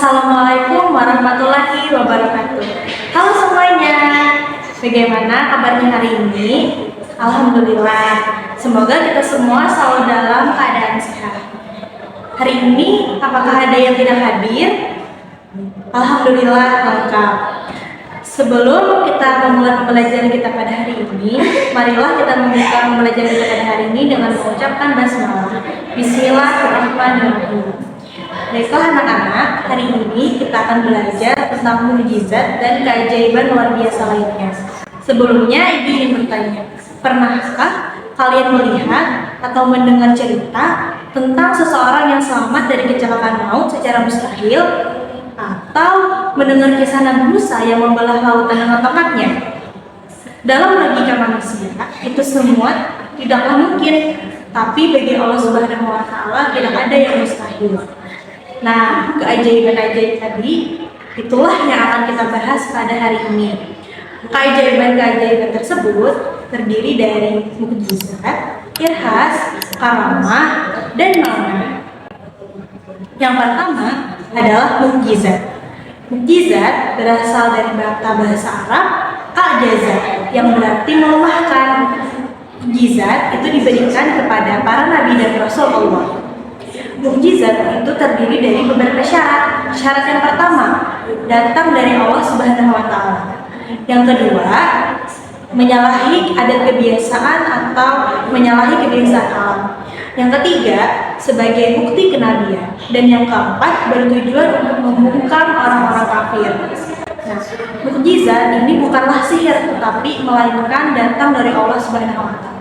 Assalamualaikum warahmatullahi wabarakatuh. Halo semuanya, bagaimana kabarnya hari ini? Alhamdulillah, semoga kita semua selalu dalam keadaan sehat. Hari ini, apakah ada yang tidak hadir? Alhamdulillah lengkap. Sebelum kita memulai pembelajaran kita pada hari ini, marilah kita membuka pembelajaran kita pada hari ini dengan mengucapkan basmalah. Bismillahirrahmanirrahim. Baiklah anak-anak, hari ini kita akan belajar tentang mukjizat dan keajaiban luar biasa lainnya. Sebelumnya, Ibu ingin bertanya, pernahkah kalian melihat atau mendengar cerita tentang seseorang yang selamat dari kecelakaan maut secara mustahil? Atau mendengar kisah Nabi Musa yang membelah lautan dengan tongkatnya? Dalam logika manusia, itu semua tidaklah mungkin. Tapi bagi Allah Subhanahu wa Ta'ala tidak ada yang mustahil. Nah, keajaiban-keajaiban tadi itulah yang akan kita bahas pada hari ini. Keajaiban-keajaiban tersebut terdiri dari mukjizat, irhas, karamah, dan ma'unah. Yang pertama adalah mukjizat. Mukjizat berasal dari kata bahasa Arab a'jaza yang berarti melemahkan. Mukjizat itu diberikan kepada para nabi dan rasul Allah. Mukjizat itu terdiri dari beberapa syarat. Syarat yang pertama, datang dari Allah Subhanahu wa Ta'ala. Yang kedua, menyalahi adat kebiasaan atau menyalahi kebiasaan alam. Yang ketiga, sebagai bukti kenabian. Dan yang keempat, bertujuan untuk membungkam orang-orang kafir. Nah, mukjizat ini bukanlah sihir, tetapi melainkan datang dari Allah Subhanahu wa Ta'ala.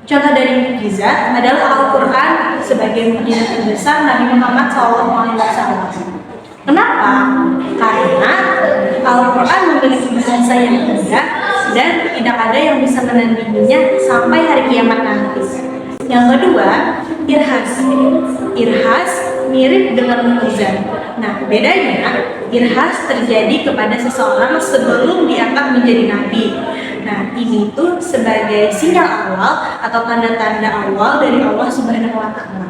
Contoh dari mukjizat adalah Al-Quran sebagai mukjizat terbesar Nabi Muhammad SAW. Kenapa? Karena Al-Quran memiliki bahasa yang indah dan tidak ada yang bisa menandinginya sampai hari kiamat nanti. Yang kedua, irhas. Irhas mirip dengan mukjizat. Nah, bedanya irhas terjadi kepada seseorang sebelum diangkat menjadi nabi. Nah, ini tuh sebagai sinyal awal atau tanda-tanda awal dari Allah Subhanahu wa Ta'ala.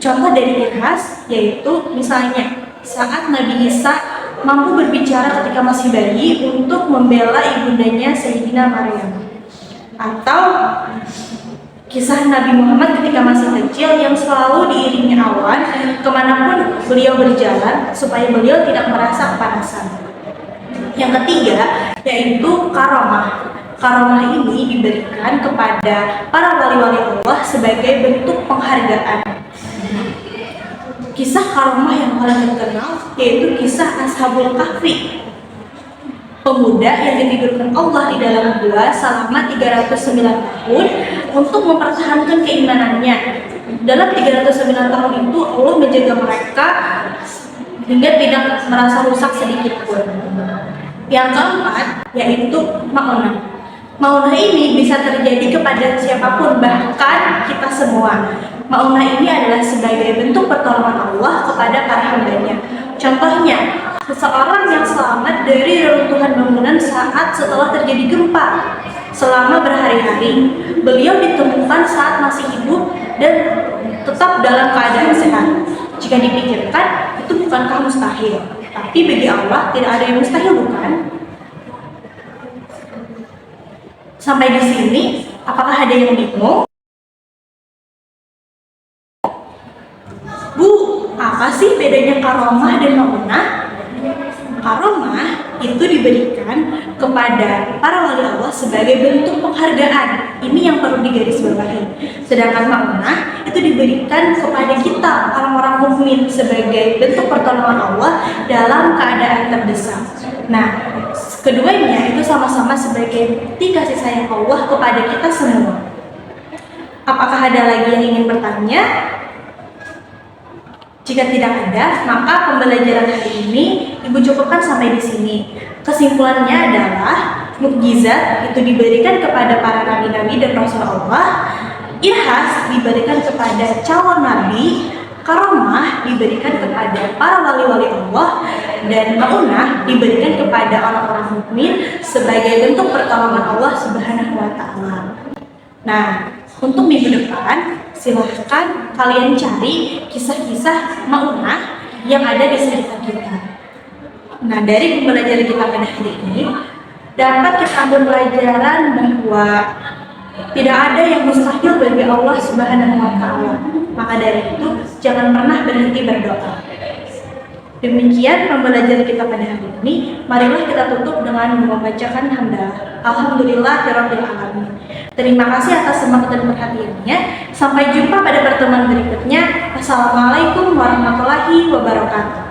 Contoh dari irhas yaitu misalnya saat Nabi Isa mampu berbicara ketika masih bayi untuk membela ibundanya Sayyidina Maryam. Atau kisah Nabi Muhammad ketika masih kecil yang selalu diiringi awan kemanapun beliau berjalan supaya beliau tidak merasa kepanasan. Yang ketiga yaitu karamah. Karamah ini diberikan kepada para wali-wali Allah sebagai bentuk penghargaan. Kisah karamah yang paling terkenal yaitu kisah Ashabul Kahfi. Pemuda yang ditidurkan Allah di dalam gua selama 309 tahun untuk mempertahankan keimanannya. Dalam 309 tahun itu Allah menjaga mereka hingga tidak merasa rusak sedikit pun. Yang keempat yaitu ma'unah. Ma'unah ini bisa terjadi kepada siapapun, bahkan kita semua. Ma'unah ini adalah sebagai bentuk pertolongan Allah kepada para hambanya. Contohnya, seseorang yang selamat dari reruntuhan bangunan saat setelah terjadi gempa selama berhari-hari. Beliau ditemukan saat masih hidup dan tetap dalam keadaan sehat. Jika dipikirkan, itu bukankah mustahil? Tapi bagi Allah tidak ada yang mustahil, bukan? Sampai di sini, apakah ada yang bingung? Bu, apa sih bedanya karamah dan ma'unah? Karamah itu diberikan kepada para wali Allah sebagai bentuk penghargaan. Ini yang perlu digarisbawahi. Sedangkan ma'unah itu diberikan kepada kita orang-orang mukmin sebagai bentuk pertolongan Allah dalam keadaan terdesak. Nah, keduanya itu sama-sama sebagai bukti kasih sayang Allah kepada kita semua. Apakah ada lagi yang ingin bertanya? Jika tidak ada, maka pembelajaran hari ini Ibu cukupkan sampai di sini. Kesimpulannya adalah mukjizat itu diberikan kepada para nabi-nabi dan rasul Allah, irhas diberikan kepada calon nabi, karamah diberikan kepada para wali-wali Allah, dan ma'unah diberikan kepada orang-orang mukmin sebagai bentuk pertolongan Allah Subhanahu wa Ta'ala. Nah, untuk minggu depan silahkan kalian cari kisah-kisah ma'unah yang ada di sekitar kita. Nah, dari pembelajaran kita pada hari ini dapat kita ambil pelajaran bahwa tidak ada yang mustahil bagi Allah Subhanahu wa Ta'ala. Maka dari itu, jangan pernah berhenti berdoa. Demikian pembelajaran kita pada hari ini. Marilah kita tutup dengan membacakan hamdalah. Alhamdulillahirabbil alamin. Terima kasih atas semangat dan perhatiannya. Sampai jumpa pada pertemuan berikutnya. Wassalamualaikum warahmatullahi wabarakatuh.